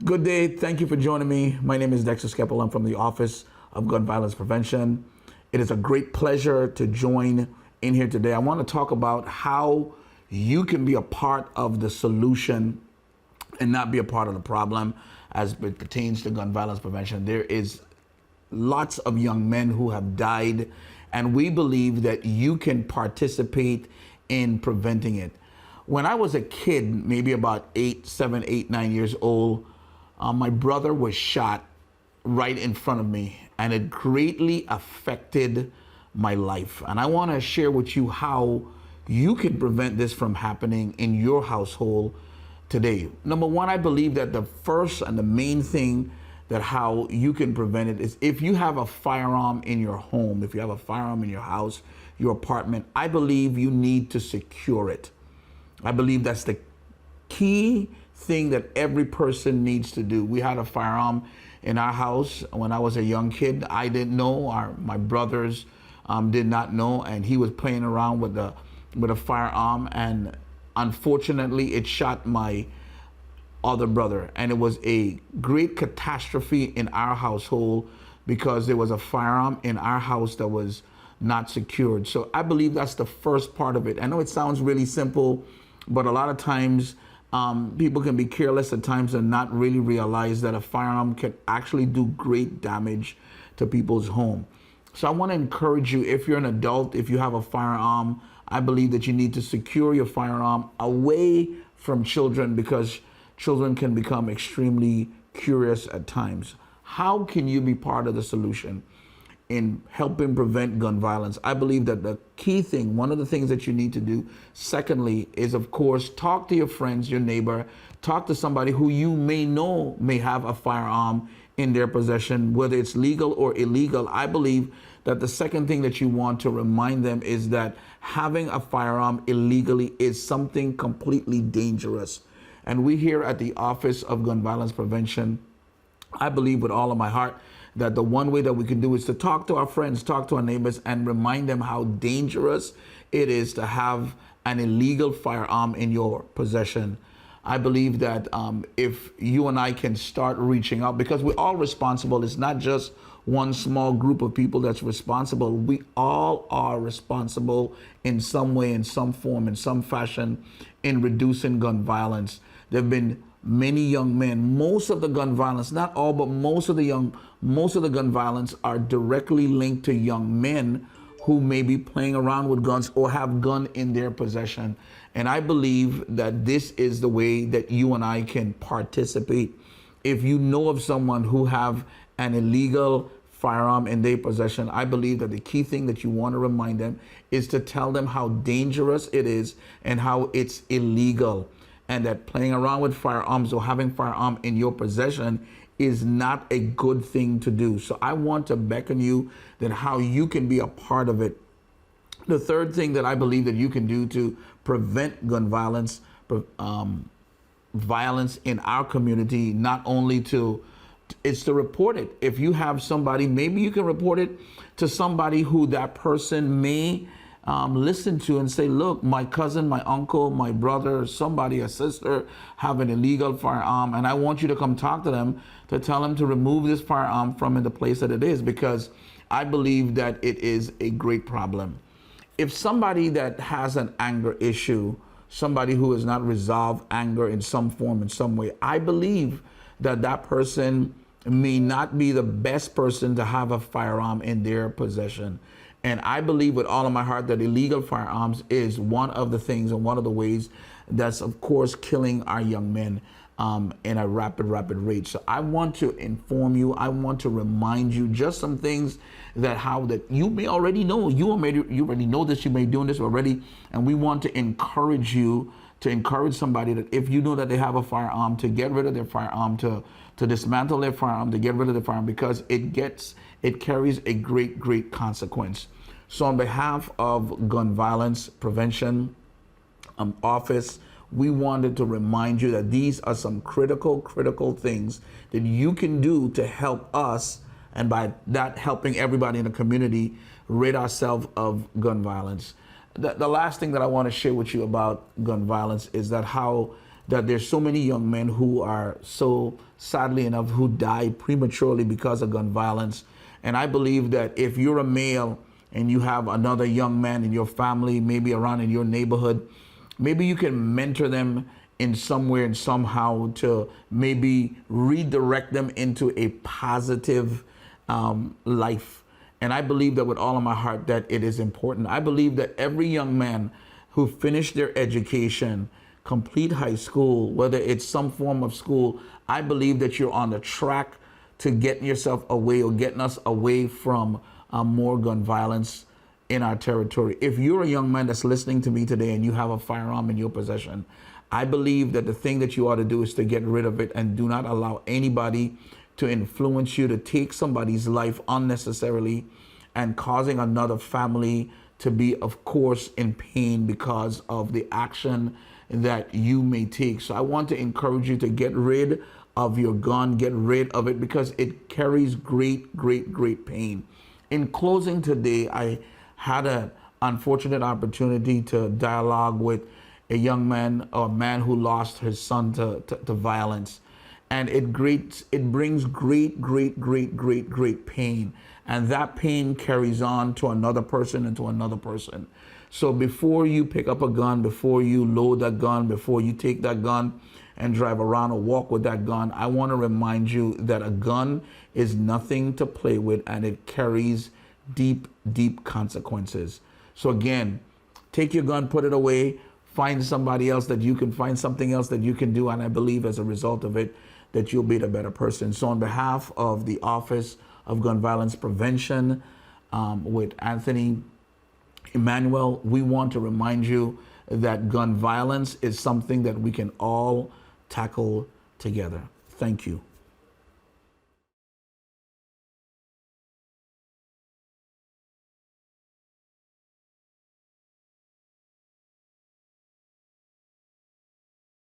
Good day. Thank you for joining me. My name is Dexter Skepple. I'm from the Office of Gun Violence Prevention. It is a great pleasure to join in here today. I want to talk about how you can be a part of the solution and not be a part of the problem as it pertains to gun violence prevention. There is lots of young men who have died, and we believe that you can participate in preventing it. When I was a kid, maybe about 7, 8, 9 years old, my brother was shot right in front of me, and it greatly affected my life. And I want to share with you how you can prevent this from happening in your household today. Number one, I believe that the first and the main thing that how you can prevent it is if you have a firearm in your home, if you have a firearm in your house, your apartment, I believe you need to secure it. I believe that's the key thing that every person needs to do. We had a firearm in our house when I was a young kid. I didn't know, my brothers did not know, and he was playing around with a firearm, and unfortunately it shot my other brother, and it was a great catastrophe in our household because there was a firearm in our house that was not secured. So I believe that's the first part of it. I know it sounds really simple, but a lot of times people can be careless at times and not really realize that a firearm can actually do great damage to people's home. So I want to encourage you, if you're an adult, if you have a firearm, I believe that you need to secure your firearm away from children, because children can become extremely curious at times. How can you be part of the solution in helping prevent gun violence? I believe that the key thing, one of the things that you need to do, secondly, is of course, talk to your friends, your neighbor, talk to somebody who you may know may have a firearm in their possession, whether it's legal or illegal. I believe that the second thing that you want to remind them is that having a firearm illegally is something completely dangerous. And we here at the Office of Gun Violence Prevention, I believe with all of my heart that the one way that we can do is to talk to our friends, talk to our neighbors, and remind them how dangerous it is to have an illegal firearm in your possession. I believe that if you and I can start reaching out, because we're all responsible, it's not just one small group of people that's responsible. We all are responsible in some way, in some form, in some fashion, in reducing gun violence. There have been many young men. Most of the gun violence, not all, but most of the gun violence are directly linked to young men who may be playing around with guns or have gun in their possession. And I believe that this is the way that you and I can participate. If you know of someone who have an illegal firearm in their possession, I believe that the key thing that you want to remind them is to tell them how dangerous it is and how it's illegal, and that playing around with firearms or having firearm in your possession is not a good thing to do. So I want to beckon you that how you can be a part of it. The third thing that I believe that you can do to prevent gun violence, violence in our community, not only it's to report it. If you have somebody, maybe you can report it to somebody who that person may listen to and say, look, my cousin, my uncle, my brother, somebody, a sister have an illegal firearm, and I want you to come talk to them to tell them to remove this firearm from the place that it is, because I believe that it is a great problem. If somebody that has an anger issue, somebody who has not resolved anger in some form, in some way, I believe that that person may not be the best person to have a firearm in their possession. And I believe with all of my heart that illegal firearms is one of the things and one of the ways that's, of course, killing our young men in a rapid rate. So I want to inform you, I want to remind you just some things that you may already know. You already know this, you may be doing this already. And we want to encourage you, to encourage somebody that if you know that they have a firearm, to get rid of their firearm, to dismantle their firearm, to get rid of the firearm, because it carries a great consequence. So on behalf of Gun Violence Prevention Office, we wanted to remind you that these are some critical things that you can do to help us, and by that helping everybody in the community, rid ourselves of gun violence. The last thing that I want to share with you about gun violence is that how that there's so many young men who are so, sadly enough, who die prematurely because of gun violence. And I believe that if you're a male and you have another young man in your family, maybe around in your neighborhood, maybe you can mentor them in somewhere and somehow to maybe redirect them into a positive life. And I believe that with all of my heart that it is important. I believe that every young man who finished their education, complete high school, whether it's some form of school, I believe that you're on the track to getting yourself away or getting us away from more gun violence in our territory. If you're a young man that's listening to me today and you have a firearm in your possession, I believe that the thing that you ought to do is to get rid of it and do not allow anybody to influence you to take somebody's life unnecessarily and causing another family to be, of course, in pain because of the action that you may take. So I want to encourage you to get rid of your gun, get rid of it, because it carries great, great, great pain. In closing today, I had an unfortunate opportunity to dialogue with a young man, or a man who lost his son to violence. And it brings great, great, great, great, great pain. And that pain carries on to another person and to another person. So before you pick up a gun, before you load that gun, before you take that gun and drive around or walk with that gun, I want to remind you that a gun is nothing to play with, and it carries deep, deep consequences. So again, take your gun, put it away, find somebody else that you can find something else that you can do. And I believe as a result of it, that you'll be the better person. So on behalf of the Office of Gun Violence Prevention with Anthony Emmanuel, we want to remind you that gun violence is something that we can all tackle together. Thank you.